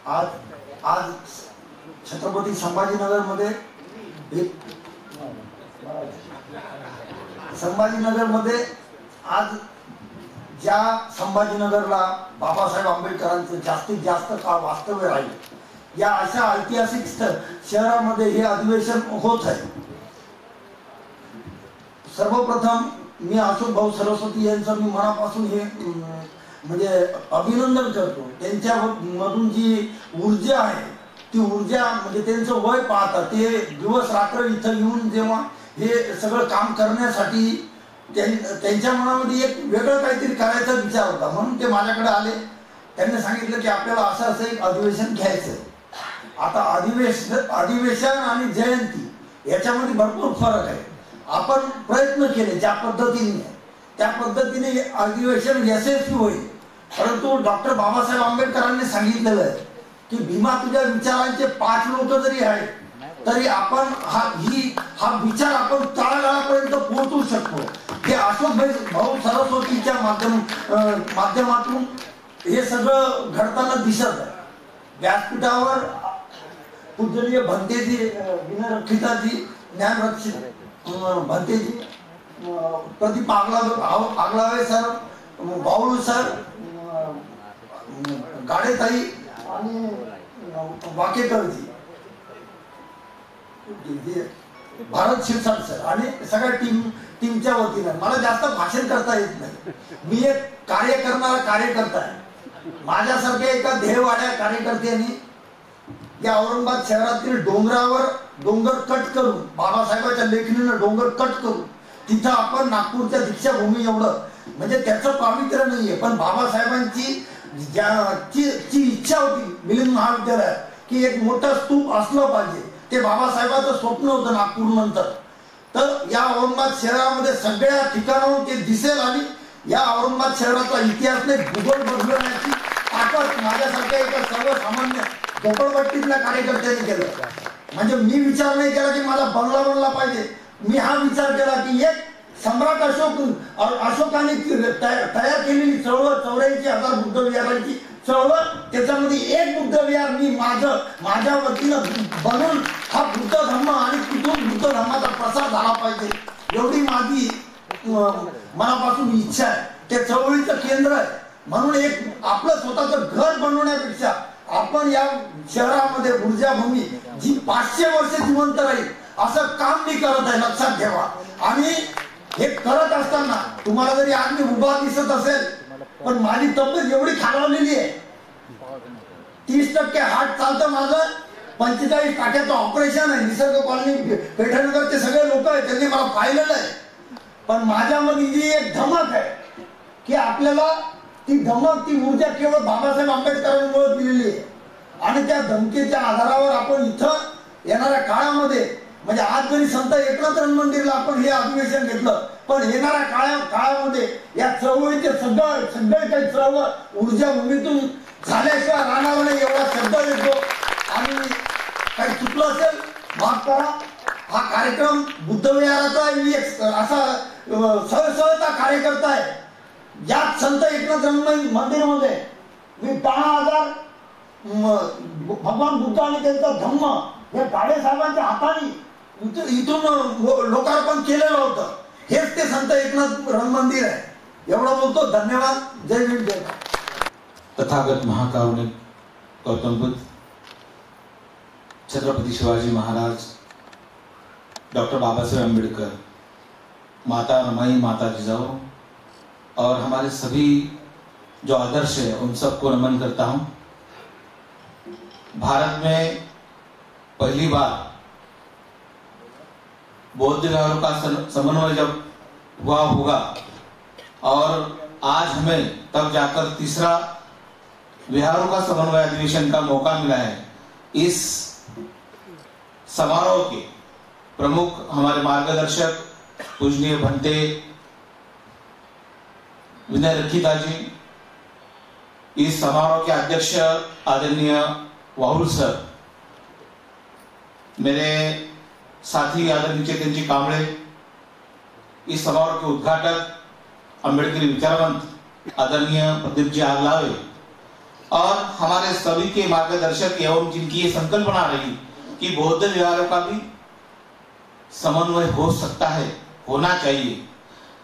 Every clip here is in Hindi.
आज आज छत्रपती संभाजीनगर मध्ये आज ज्या संभाजीनगरला बाबासाहेब आंबेडकरांचं जास्तीत जास्त काळ वास्तव्य राहील या अशा ऐतिहासिक शहरामध्ये हे अधिवेशन होत आहे। सर्वप्रथम मी अशोक भाऊ सरस्वती यांचं मी मनापासून हे म्हणजे अभिनंदन करतो। त्यांच्या मधून जी ऊर्जा आहे ती ऊर्जा म्हणजे त्यांचं वय पाहता ते दिवस रात्र इथं येऊन जेव्हा हे सगळं काम करण्यासाठी त्यांच्या मनामध्ये एक वेगळं काहीतरी करायचा विचार होता, म्हणून ते माझ्याकडे आले। त्यांनी सांगितलं की आपल्याला असं एक अधिवेशन घ्यायचं। आता अधिवेशन आणि जयंती याच्यामध्ये भरपूर फरक आहे। आपण प्रयत्न केले ज्या पद्धतीने त्या पद्धतीने अधिवेशन यशस्वी होईल, परंतु डॉक्टर बाबासाहेब आंबेडकरांनी सांगितलेलं आहे की भीमा तुझ्या विचारांचे 5 लोक जरी आहेत तरी आपण हा विचार आपण तळागाळापर्यंत पोहोचू शकतो। हे अशोक भाऊ सरस्वतीच्या माध्यमातून हे सगळं घडताना दिसत आहे। व्यासपीठावर पूजनीय भंतेजी विनयरक्षिताजी ज्ञानरक्षित भंतेजी प्रदीप आगलावे सर बावळू सर गाडेताई आणि वाकेकरजी भारत शिरसाट सर आणि सगळ्या टीमच्या वतीने मला जास्त भाषण करता येत नाही। मी एक कार्य करणारा कार्यकर्ता आहे। माझ्यासारख्या एका ध्येयवाड्या कार्यकर्त्यांनी या औरंगाबाद शहरातील डोंगरावर डोंगर कट करून बाबासाहेबांच्या लेखणीने डोंगर कट करून तिथं आपण नागपूरच्या दीक्षाभूमी एवढं म्हणजे त्याचं पावित्र्य नाहीये, पण बाबासाहेबांची ज्याची इच्छा होती मिलिंद महाविद्यालयात की एक मोठा स्तूप असलं पाहिजे, ते बाबासाहेबांचं स्वप्न होतं नागपूर नंतर। तर या औरंगाबाद शहरामध्ये सगळ्या ठिकाणाहून ते दिसेल आणि या औरंगाबाद शहराचा इतिहास भूगोल बदलण्याची ताकद माझ्यासारख्या एका सर्वसामान्य झोपडपट्टीतल्या कार्यकर्त्यांनी केलं। म्हणजे मी विचार नाही केला की मला बंगला बनला पाहिजे, मी हा विचार केला की एक सम्राट अशोकाने तयार केलेली चळवळ 84,000 बुद्ध विहारांची चळवळ, त्याच्यामध्ये एक बुद्ध विहार मी माझ्या वतीनं बनवून हा बुद्ध धर्म आणि तिथून बुद्ध धर्माचा प्रसार झाला पाहिजे एवढी माझी मनापासून इच्छा आहे। ते चळवळीचं केंद्र आहे, म्हणून एक आपलं स्वतःचं घर बनवण्यापेक्षा आपण या शहरामध्ये ऊर्जाभूमी जी 500 वर्ष जिवंत राहील असं काम मी करत आहे, लक्षात ठेवा। आणि हे करत असताना तुम्हाला जरी आज मी उभा दिसत असेल पण माझी तब्येत एवढी खालावलेली आहे, 30% हार्ट चालतं माझं, 45 टाक्याचं ऑपरेशन आहे। निसर्ग कॉलनी पेठनगरचे सगळे लोक आहेत त्यांनी मला पाहिलेलं आहे, पण माझ्यामध्ये जी एक धमक आहे की आपल्याला ती धमक ती ऊर्जा केवळ बाबासाहेब आंबेडकरांमुळे दिलेली आहे। आणि त्या धमकीच्या आधारावर आपण इथं येणाऱ्या काळामध्ये म्हणजे आज जरी संत एकनाथ रणमंदिरला आपण हे अधिवेशन घेतलं, पण येणाऱ्या काळामध्ये या चळवळीचे सगळे काही चळवळ ऊर्जाभूमीतून झाल्याशिवाय राहणार नाही एवढा शब्द देतो। आणि काही चुकलं असेल माफ करा। हा कार्यक्रम बुद्धविहाराचा मी एक असा सहसा कार्यकर्ता आहे। याच संत एकनाथ मंदिरमध्ये मी 10,000 भगवान बुद्ध आणि त्यांचा धम्म हे गाडे साहेबांच्या हाताने इथून लोकार्पण केलेलं होतं। हेच ते संत एकनाथ मंदिर आहे। एवढं बोलतो, धन्यवाद। जय भीम जय भारत। तथागत महाकारुणिक गौतम बुद्ध, छत्रपति शिवाजी महाराज, डॉक्टर बाबा साहेब अम्बेडकर, माता रमाई, माता जिजाऊ और हमारे सभी जो आदर्श है उन सबको नमन करता हूं। भारत में पहली बार बौद्ध विहारों का समन्वय जब हुआ होगा और आज हमें तब जाकर तीसरा विहारों का समन्वय अधिवेशन का मौका मिला है। इस समारोह के प्रमुख हमारे मार्गदर्शक पूजनीय भंते विनयरक्षिता जी, इस समारोह के अध्यक्ष आदरणीय वाहुल सर, मेरे साथी आदरणीय चेतन जी कांबळे, इस समारोह के उद्घाटक अम्बेडकरी विचारवंत आदरणीय प्रदीप जी आगलावे और हमारे हमारे सभी के मार्गदर्शक एवं जिनकी ये संकल्पना रही कि बौद्ध विहारों का भी समन्वय हो सकता है, होना चाहिए,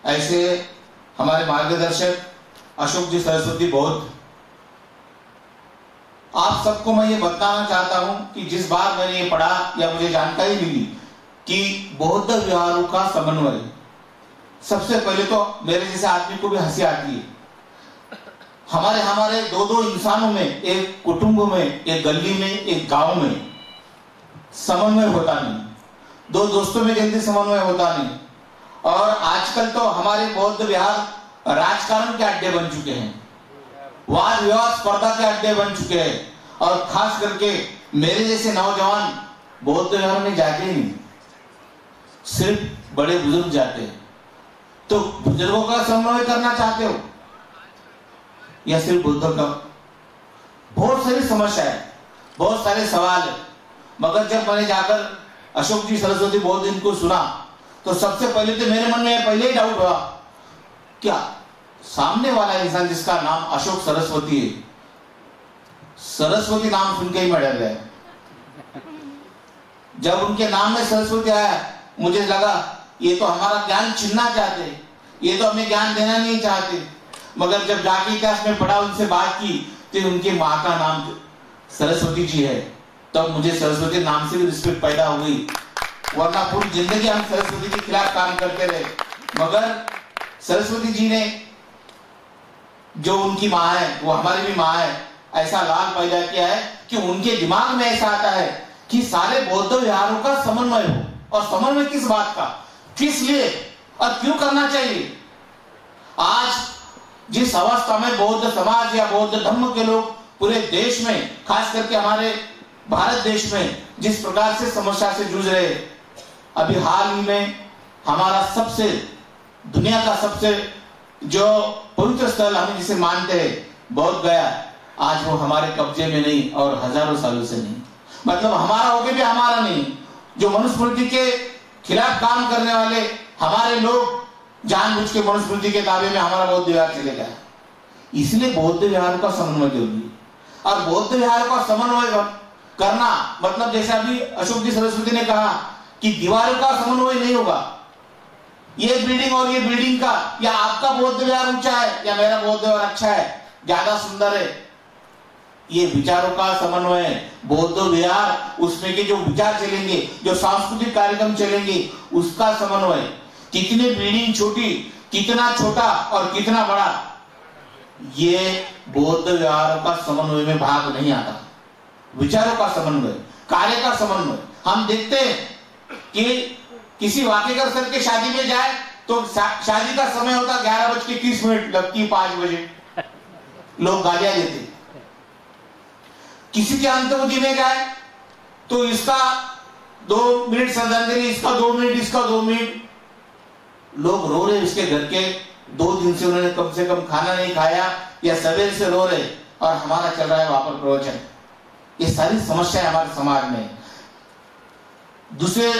ऐसे हमारे मार्गदर्शक अशोक जी सरस्वती बौद्ध, आप सबको मैं ये बताना चाहता हूं कि जिस बार मैंने ये पढ़ा या मुझे जानकारी मिली कि बौद्ध विहारों का समन्वय, सबसे पहले तो मेरे जैसे आदमी को भी हंसी आती है। हमारे दो इंसानों में, एक कुटुंब में, एक गली में, एक गांव में समन्वय होता नहीं, दो दोस्तों में जल्दी समन्वय होता नहीं। और आजकल तो हमारे बौद्ध विहार राजकारण के अड्डे बन चुके हैं, वाद विवाद स्पर्धा के अड्डे बन चुके हैं। और खास करके मेरे जैसे नौजवान बौद्ध विहार में जाते नहीं, सिर्फ बड़े बुजुर्ग जाते हैं। तो बुजुर्गों का समन्वय करना चाहते हो या सिर्फ बुद्धों का? बहुत सारी समस्या है, बहुत सारे सवाल है। मगर जब मैंने जाकर अशोक जी सरस्वती बौद्ध इनको सुना तो सबसे पहले तो मेरे मन में पहले ही डाउट हुआ, क्या सामने वाला इंसान जिसका नाम अशोक सरस्वती है, सरस्वती नाम सुन के ही मैं डर गया। जब उनके नाम में सरस्वती आया मुझे लगा ये तो हमारा ज्ञान छीनना चाहते, ये तो हमें ज्ञान देना नहीं चाहते। मगर जब जाके इतिहास में पढ़ा, उनसे बात की तो उनके माँ का नाम सरस्वती जी है, तब मुझे सरस्वती नाम से भी रिस्पेक्ट पैदा हो गई। वरना पूरी जिंदगी हम सरस्वती के खिलाफ काम करते रहे। मगर सरस्वती जी ने, जो उनकी माँ है वो हमारी भी माँ है, ऐसा लाल पैदा किया है कि उनके दिमाग में ऐसा आता है कि सारे बौद्ध विहारों का समन्वय हो। और समन्वय किस बात का, किस लिए और क्यों करना चाहिए? आज जिस अवस्था में बौद्ध समाज या बौद्ध धर्म के लोग पूरे देश में, खास करके हमारे भारत देश में जिस प्रकार से समस्या से जूझ रहे, अभी हाल ही में हमारा सबसे, दुनिया का सबसे जो पवित्र स्थल हम जिसे मानते हैं बौद्ध गया, आज वो हमारे कब्जे में नहीं और हजारों सालों से नहीं, मतलब हमारा होके भी हमारा नहीं। जो मनुस्मृति के खिलाफ काम करने वाले हमारे लोग जानबूझ के मनुस्मृति के दावे में हमारा बौद्ध विहार चले गया। इसलिए बौद्ध विहार का समन्वय जरूरी है। और बौद्ध विहार का समन्वय करना मतलब जैसे अभी अशोक जी सरस्वती ने कहा कि दीवारों का समन्वय नहीं होगा, ये बिल्डिंग और ये बिल्डिंग का, या आपका बौद्ध विहार ऊंचा है या मेरा बौद्ध विहार अच्छा है, ज्यादा सुंदर है, ये विचारों का समन्वय है। बौद्ध विहार, उसमें के जो विचार चलेंगे, जो सांस्कृतिक कार्यक्रम चलेंगे, उसका समन्वय। कितनी बिल्डिंग छोटी, कितना छोटा और कितना बड़ा, ये बौद्ध विहारों का समन्वय में भाग नहीं आता। विचारों का समन्वय, कार्य का समन्वय। हम देखते हैं कि किसी वाकेगर सर के शादी में जाए तो शादी का समय होता 11:30, लगती 5 बजे, लोग गालियां देते। किसी के अंत्यविधि में जाए तो इसका 2 मिनट श्रद्धांजलि, इसका 2 मिनट, इसका 2 मिनट, लोग रो रहे। उसके घर के 2 दिन से उन्होंने कम से कम खाना नहीं खाया या सवेरे से रो रहे, और हमारा चल रहा है वहां पर प्रवचन। ये सारी समस्याएं हमारे समाज में। दूसरे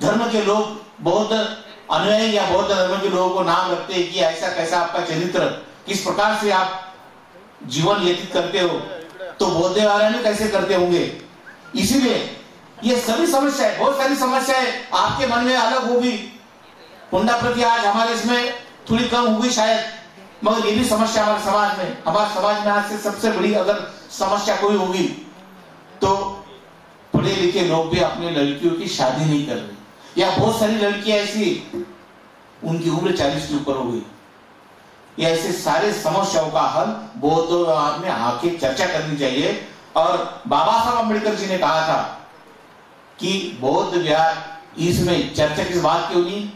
धर्म के लोग बौद्ध अनुयायी या बौद्ध धर्म के लोगों को नाम रखते हैं कि ऐसा कैसा आपका चरित्र, किस प्रकार से आप जीवन व्यतीत करते हो, तो बौद्ध विहार में कैसे करते होंगे। इसीलिए ये सभी समस्याएं, बहुत सारी समस्याएं आपके मन में अलग होगी, हुंडा प्रति आज हमारे इसमें थोड़ी कम होगी शायद, मगर ये भी समस्या हमारे समाज में, हमारे समाज में आज से सबसे बड़ी अगर समस्या कोई होगी तो पढ़े लिखे लोग भी अपनी लड़कियों की शादी नहीं कर रहे, या बहुत सारी लड़कियां ऐसी उनकी उम्र 40 के ऊपर हो गई। ये ऐसे सारे समस्याओं का हल बौद्ध विहार में आके चर्चा करनी चाहिए। और बाबा साहब अम्बेडकर जी ने कहा था कि बौद्ध विहार, इसमें चर्चा किस बात की होगी,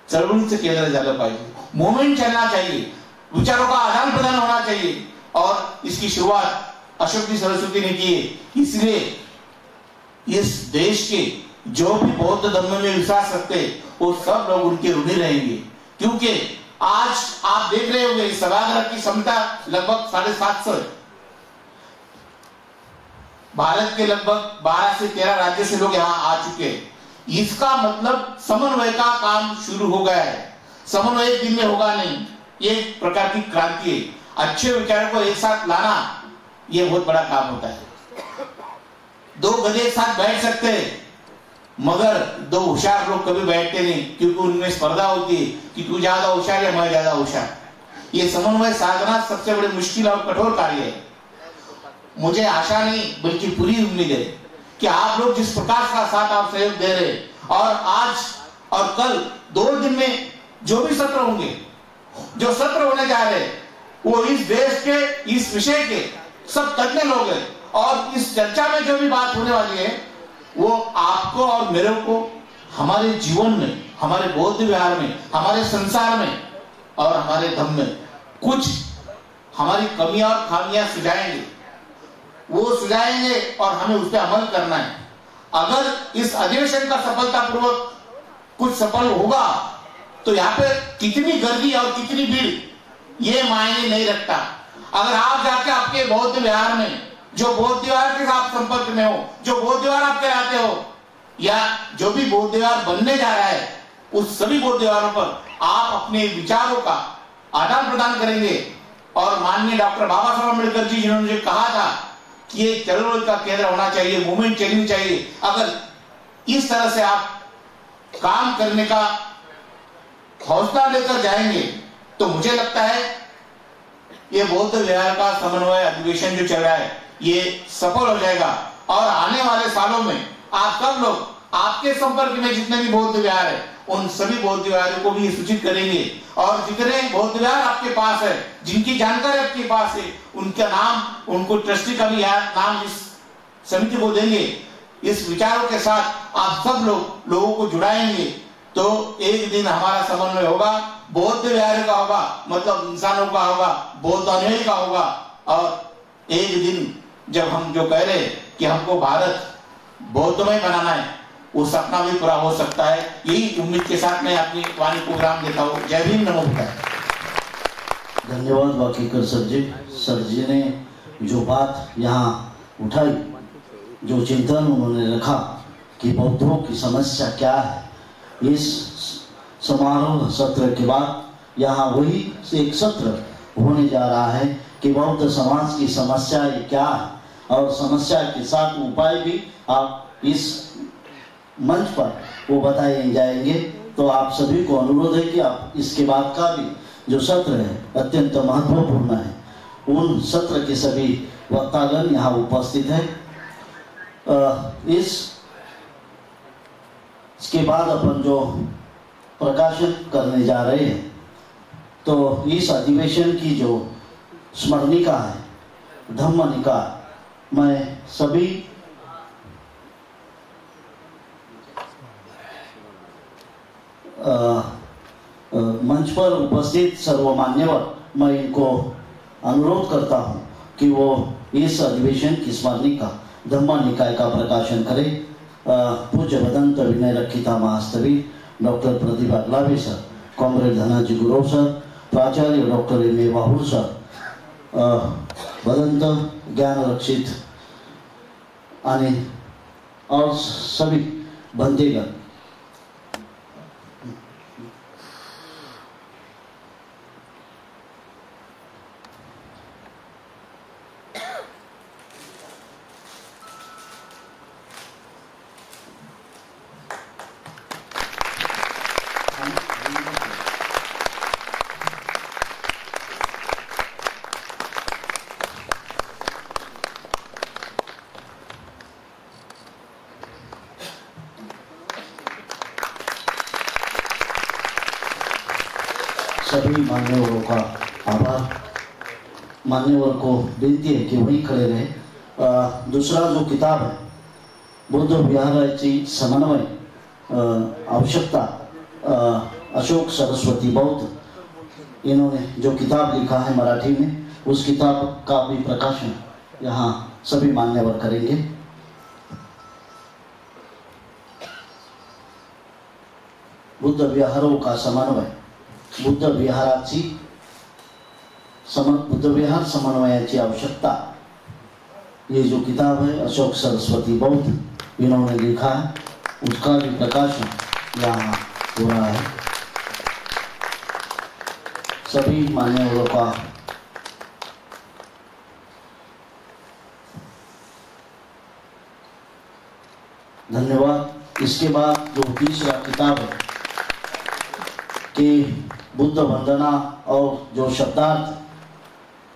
चळवळीचं केंद्र झालं पाहिजे, मूवमेंट चलना चाहिए, विचारों का आदान प्रदान होना चाहिए। और इसकी शुरुआत अशोक जी सरस्वती ने की है। इसलिए इस देश के जो भी बौद्ध धर्म में विश्वास रखते वो सब लोग उनके ऋणी रहेंगे, क्योंकि आज आप देख रहे होंगे इस सभागृह की क्षमता लगभग 750 है। भारत के लगभग 12 से 13 राज्य से लोग यहाँ आ चुके हैं। इसका मतलब समन्वय का काम शुरू हो गया है। समन्वय एक दिन में होगा नहीं, ये एक प्रकार की क्रांति है। अच्छे विचारों को एक साथ लाना ये बहुत बड़ा काम होता है। दो गधे एक साथ बैठ सकते हैं, मगर दो होशियार लोग कभी बैठते नहीं, क्योंकि उनमें स्पर्धा होती है कि तू ज्यादा होशियार या मैं ज्यादा होशियार। ये समन्वय साधना सबसे बड़ी मुश्किल और कठोर कार्य है। मुझे आशा नहीं बल्कि पूरी उम्मीद है कि आप लोग जिस प्रकार का साथ आप सहयोग दे रहे हैं, और आज और कल 2 दिन में जो भी सत्र होंगे, जो सत्र होने जा रहे हैं, वो इस देश के, इस विषय के सब तज्ञ लोग हैं, और इस चर्चा में जो भी बात होने वाली है वो आपको और मेरे को हमारे जीवन में, हमारे बौद्ध विहार में, हमारे संसार में और हमारे धम्म में कुछ हमारी कमियां और खामियां सुझाएंगे, वो सुझाएंगे और हमें उस पर अमल करना है। अगर इस अधिवेशन का सफलतापूर्वक कुछ सफल होगा तो यहाँ पे कितनी गर्दी और कितनी भीड़ ये मायने नहीं रखता। अगर आप जाके आपके बौद्ध विहार में, जो बौद्ध विहार के साथ संपर्क में हो, जो बौद्ध विहार आप कहलाते हो, या जो भी बौद्ध विहार बनने जा रहा है, उस सभी बौद्ध विहारों पर आप अपने विचारों का आदान प्रदान करेंगे। और माननीय डॉक्टर बाबा साहब अम्बेडकर जी जिन्होंने मुझे कहा था कि ये चळवळ का केंद्र होना चाहिए, मूवमेंट चलनी चाहिए, अगर इस तरह से आप काम करने का हौसला लेकर जाएंगे तो मुझे लगता है ये बौद्ध विहार का समन्वय अधिवेशन जो चल रहा है ये सफल हो जाएगा। और आने वाले सालों में आप सब लोग, आपके संपर्क में जितने भी बौद्ध विहार है, उन सभी बौद्ध विहारों को भी सूचित करेंगे, और जितने बौद्ध विहार आपके पास है, जिनकी जानकारी आपके पास है, उनका नाम, उनको ट्रस्टी का भी नाम इस समिति को देंगे। इस विचारों के साथ आप सब लोगों को जुड़ाएंगे तो एक दिन हमारा समन्वय होगा, बौद्ध विहार का होगा, मतलब इंसानों का होगा, बौद्ध अनुयायी का होगा। और एक दिन जब हम जो कह रहे हैं कि हमको भारत बौद्धमय बनाना है, वो सपना भी पूरा हो सकता है। यही उम्मीद के साथ मैं अपनी वाणी को विराम देता हूँ। जय भीम, नमो बुद्धाय। धन्यवाद वाकीकर सर जी। सर जी ने जो बात यहाँ उठाई, जो चिंतन उन्होंने रखा कि बौद्धों की समस्या क्या है, इस समारोह सत्र के बाद यहाँ वही एक सत्र होने जा रहा है कि बौद्ध समाज की समस्या क्या है, और समस्या के साथ उपाय भी आप इस मंच पर वो बताए जाएंगे। तो आप सभी को अनुरोध है कि आप इसके बाद का भी जो सत्र है अत्यंत महत्वपूर्ण है, उन सत्र के सभी वक्तागण यहाँ उपस्थित है। इसके बाद अपन जो प्रकाशन करने जा रहे हैं, तो इस अधिवेशन की जो स्मरणिका है धम्मनिका, मैं सभी मंच पर उपस्थित सर्व मान्यवर, मैं इनको अनुरोध करता हूं कि वो इस अधिवेशन की स्मरणिका धम्मनिकाय का प्रकाशन करें। पूज्य भदंत विनय रक्षिता महास्तवी doctor Pratibha Glawe sir, comrade Dhanaji Gurav sir, प्राचार्य doctor M A Bahul sir, Bhadant Gyan रक्षित आणि और सभी बंदेगण, सभी मान्यवरों का आभार। मान्यवर को विनंती है कि वहीं खड़े रहे। दूसरा जो किताब है बौद्ध विहाराची समन्वय आवश्यकता, अशोक सरस्वती बौद्ध, इन्होंने जो किताब लिखा है मराठी में, उस किताब का भी प्रकाशन यहाँ सभी मान्यवर करेंगे। बुद्ध विहारों का समन्वय, बुद्ध विहार समन्वयाची आवश्यकता, ये जो किताब है अशोक सरस्वती बौद्ध इन्होंने लिखा है, उसका भी प्रकाशन यहाँ हो रहा है। सभी मान्यवरों का धन्यवाद। इसके बाद जो तीसरा किताब है कि बुद्ध वंदना और जो शब्दार्थ,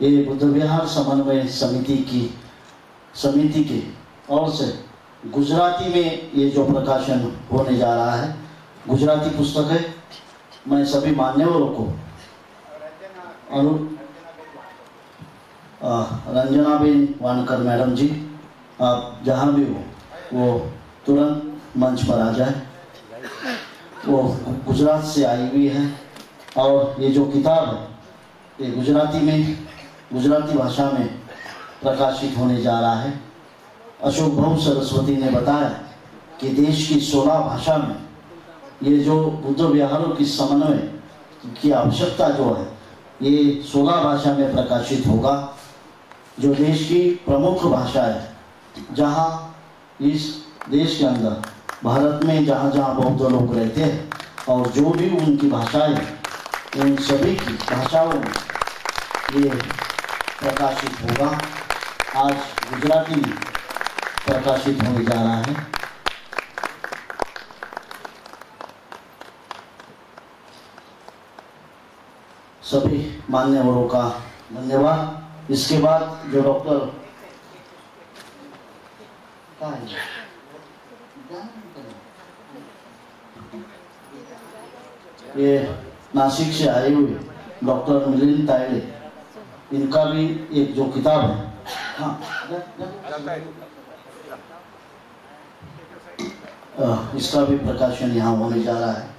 ये बुद्ध विहार समन्वय समिति के ओर से गुजराती में ये जो प्रकाशन होने जा रहा है, गुजराती पुस्तक है। मैं सभी मान्यवरों को रंजनाबेन वानकर मैडम जी, आप जहाँ भी हो वो तुरंत मंच पर आ जाए। वो गुजरात से आई हुई है और ये जो किताब है ये गुजराती भाषा में प्रकाशित होने जा रहा है। अशोक भाऊ सरस्वती ने बताया कि देश की 16 भाषा में ये जो बुद्ध विहारों की समन्वय की आवश्यकता जो है ये 16 भाषा में प्रकाशित होगा। जो देश की प्रमुख भाषा है, जहाँ इस देश के अंदर भारत में जहाँ जहाँ बौद्ध लोग रहते हैं और जो भी उनकी भाषाएं, उन सभी की भाषाओं में ये प्रकाशित होगा। आज गुजराती में प्रकाशित होने जा रहा है। सभी मान्यवरों का धन्यवाद। इसके बाद जो डॉक्टर ये नासिक से आए हुए डॉक्टर मिलिंद तायडे, इनका भी एक जो किताब है, हाँ इसका भी प्रकाशन यहाँ होने जा रहा है।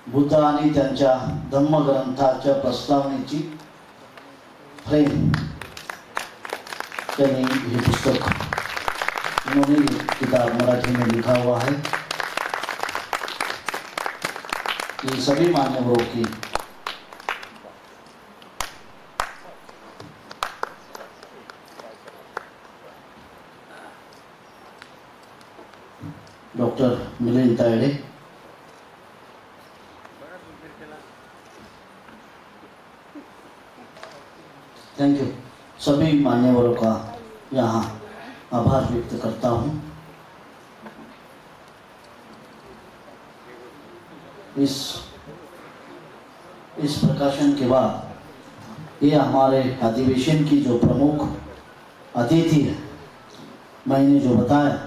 बुद्ध आणि त्यांच्या धम्मग्रंथाच्या प्रस्तावनेची फ्रेम, त्यांनी हे पुस्तक, उन्होंने किताब मराठी में लिखा हुआ है। ये सभी मान्यवरों की doctor Milind Tayade, thank you. सभी मान्यवरों का यहाँ आभार व्यक्त करता हूँ। इस प्रकाशन के बाद ये हमारे अधिवेशन की जो प्रमुख अतिथि है, मैंने जो बताया,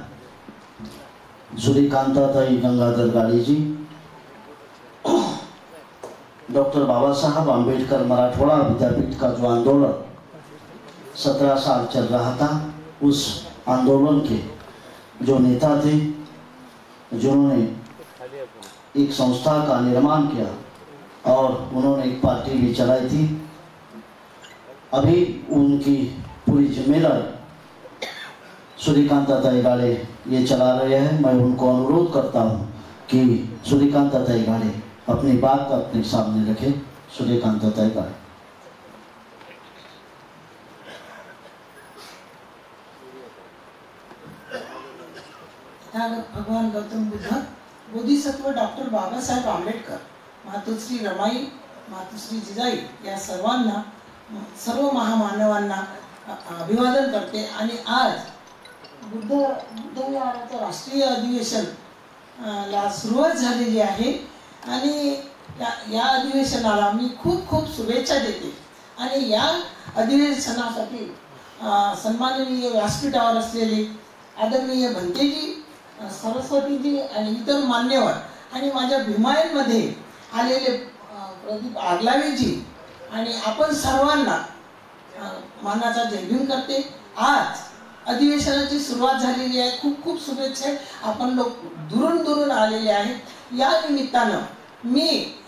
सूर्यकांताताई गंगाधर गाड़ी जी, डॉक्टर बाबा साहब आम्बेडकर मराठवाड़ा विद्यापीठ का जो आंदोलन 17 साल चल रहा था, उस आंदोलन के जो नेता थे, जिन्होंने एक संस्था का निर्माण किया और उन्होंने एक पार्टी भी चलाई थी। अभी उनकी पूरी जिम्मेदारी सूर्यकांताताई गाड़े ये चला रहे हैं। मैं उनको अनुरोध करता हूँ कि सूर्यकांताताई गाड़े अपनी बात अपने सामने रखे। सूर्यकांताताई गाड़े। भगवान गौतम बुद्ध, बोधिसत्व डॉक्टर बाबासाहेब आंबेडकर, मातोश्री रमाई, मातोश्री जिजाई या सर्वांना, सर्व महामानवांना अभिवादन करते। आणि आज बुद्ध विहाराचं राष्ट्रीय अधिवेशन ला सुरुवात झालेली आहे आणि या अधिवेशनाला मी खूप खूप शुभेच्छा देते। आणि या अधिवेशनासाठी सन्माननीय व्यासपीठावर असलेले आदरणीय भंतेजी, सरस्वतीजी आणि इतर मान्यवर आणि माझ्या भीमायनमध्ये आलेले प्रदीप आगलावेजी आणि आपण सर्वांना मानाचा जय भीम करते। आज अधिवेशनाची सुरुवात झालेली आहे, खूप खूप शुभेच्छा। आपण लोक दुरून दुरून आलेले आहेत। या निमित्तानं मी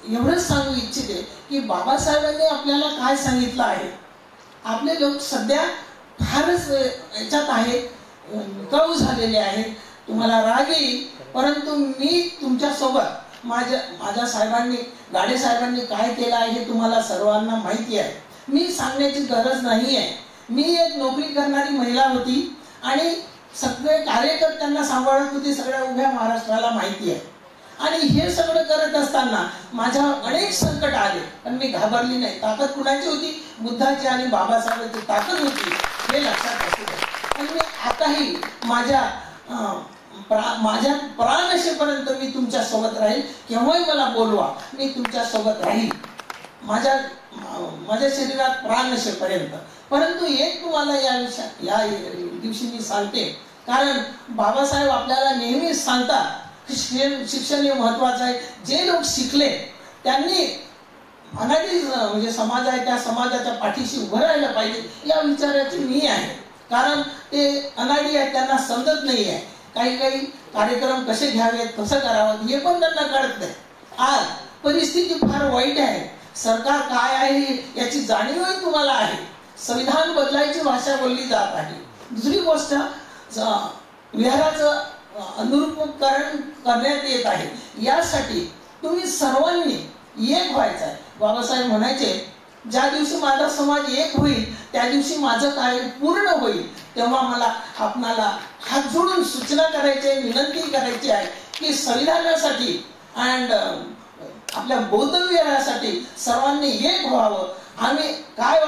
एवढंच सांगू इच्छिते की बाबासाहेबांनी आपल्याला काय सांगितलं आहे। आपले लोक सध्या फारच याच्यात आहेत, कळू झालेले आहेत। तुम्हाला राग येईल, परंतु मी तुमच्या सोबत माझ्या साहेबांनी, गाडे साहेबांनी काय केलं आहे हे तुम्हाला सर्वांना माहिती आहे। मी सांगण्याची गरज नाही आहे। मी एक नोकरी करणारी महिला होती आणि सगळे कार्यकर्त्यांना सांभाळत होती, सगळ्या उभ्या महाराष्ट्राला माहिती आहे। आणि हे सगळं करत असताना माझ्या अनेक संकट आले, पण मी घाबरली नाही। ताकद कुणाची होती? बुद्धाची आणि बाबासाहेबांची ताकद होती, हे लक्षात असू द्या। आणि मी आताही माझ्या माझ्या प्राण असेपर्यंत मी तुमच्या सोबत राहील. केव्हाही मला बोलवा, मी तुमच्या सोबत राहील माझ्या शरीरात प्राण असेपर्यंत. परंतु एक तुम्हाला या दिवशी मी सांगते, कारण बाबासाहेब आपल्याला नेहमीच सांगतात की शिक्षण हे महत्वाचं आहे. जे लोक शिकले त्यांनी अनादी म्हणजे समाज आहे त्या समाजाच्या पाठीशी उभं राहायला पाहिजे या विचाराची मी आहे. कारण ते अनाडी आहे, त्यांना समजत नाही आहे काही कार्यक्रम कसे घ्यावेत, कसं करावं हे पण त्यांना कळत नाही. आज परिस्थिती फार वाईट आहे. सरकार काय आहे याची जाणीवही तुम्हाला आहे. संविधान बदलायची भाषा बोलली जात आहे. दुसरी गोष्ट, विहाराचं अनुरूपीकरण करण्यात येत आहे. यासाठी तुम्ही सर्वांनी एक व्हायचं आहे. बाबासाहेब म्हणायचे, ज्या दिवशी माझा समाज एक होईल त्या दिवशी माझं कार्य पूर्ण होईल. तेव्हा मला आपणाला हात जोडून सूचना करायची आहे, विनंती करायची आहे की संविधानासाठी अँड आपल्या बौद्ध विहारासाठी सर्वांनी एक व्हावं. आम्ही काय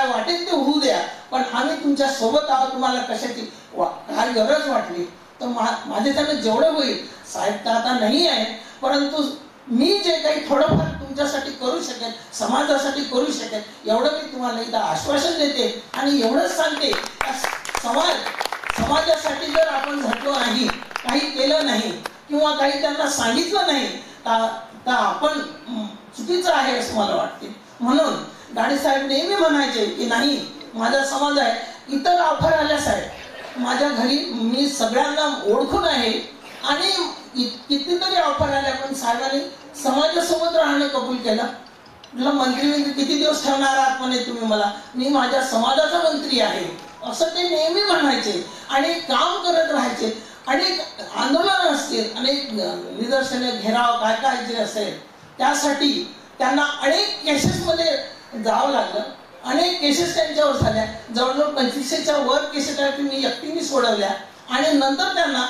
वाटेल ते होऊ द्या, पण आम्ही तुमच्या सोबत आहोत. तुम्हाला कशाची काय गरज वाटली तर माझ्याच्यानं जेवढं होईल, साहेब तर आता नाही आहे, परंतु मी जे काही थोडंफार तुमच्यासाठी करू शकेल, समाजासाठी करू शकेल, एवढं मी तुम्हाला इथं आश्वासन देते. आणि एवढंच सांगते, समाजासाठी जर आपण झटलो नाही, काही केलं नाही किंवा काही त्यांना सांगितलं नाही तर आपण चुकीचं आहे असं मला वाटते. म्हणून गाडे साहेब नेहमी म्हणायचे की नाही, माझा समाज आहे. इतर ऑफर आल्या साहेब माझ्या घरी, मी सगळ्यांना ओळखून आहे आणि कितीतरी ऑफर आल्या, पण साहेबांनी समाजासोबत राहणे कबूल केलं. मंत्री किती दिवस ठेवणार आहात म्हणे तुम्ही मला, मी माझ्या समाजाचा मंत्री आहे असं ते नेहमी म्हणायचे आणि काम करत राहायचे. अनेक आंदोलन असतील, अनेक निदर्शने, घेराव काय जे असेल त्यासाठी त्यांना अनेक केसेसमध्ये जावं लागलं. अनेक केसेस त्यांच्यावर झाल्या, जवळजवळ 25च्या वर केसेस मी एकटीने सोडवल्या. आणि नंतर त्यांना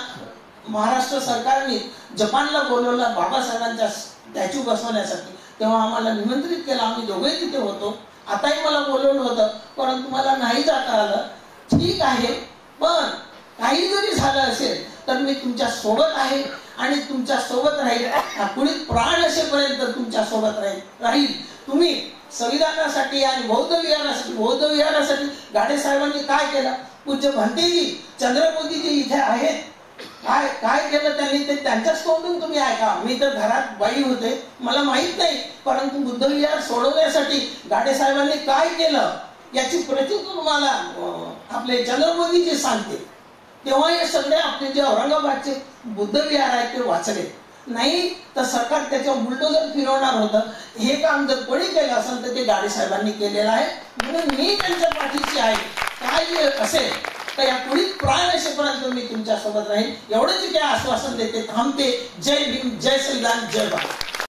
महाराष्ट्र सरकारने जपानला बोलवलं बाबासाहेबांच्या स्टॅच्यू बसवण्यासाठी. तेव्हा आम्हाला निमंत्रित केलं, आम्ही दोघेही तिथे होतो. आताही मला बोलवलं होतं, परंतु मला नाही जाता आलं. ठीक आहे, पण काही जरी झालं असेल तर मी तुमच्या सोबत आहे आणि तुमच्या सोबत राहील. पुढे प्राण असेपर्यंत तुमच्या सोबत राहील. तुम्ही संविधानासाठी आणि बौद्ध विहारासाठी गाडे साहेबांनी काय केलं, पूज्य भंतेजी चंद्रमोदीजी इथे आहेत, काय केलं त्यांनी ते त्यांच्याच तोंडून तुम्ही ऐका. मी तर घरात बाई होते, मला माहित नाही, परंतु बुद्ध विहार सोडवण्यासाठी गाडे साहेबांनी काय केलं याची प्रतिक्रिया तुम्हाला आपले चंद्रमोदीजी सांगते. तेव्हा हे सगळे आपले जे औरंगाबादचे बुद्ध विहार आहेत ते वाचले नाही तर सरकार त्याच्यावर बुलडोजर फिरवणार होतं. हे काम जर कोणी केलं असेल तर ते गाडे साहेबांनी केलेलं आहे. म्हणून मी त्यांच्या पाठीशी आहे. काय असेल तर या पुढील प्राण असेपर्यंत मी तुमच्या सोबत राहील एवढंच काय आश्वासन देते. थांबते. जय भीम, जय संविधान, जय भारत.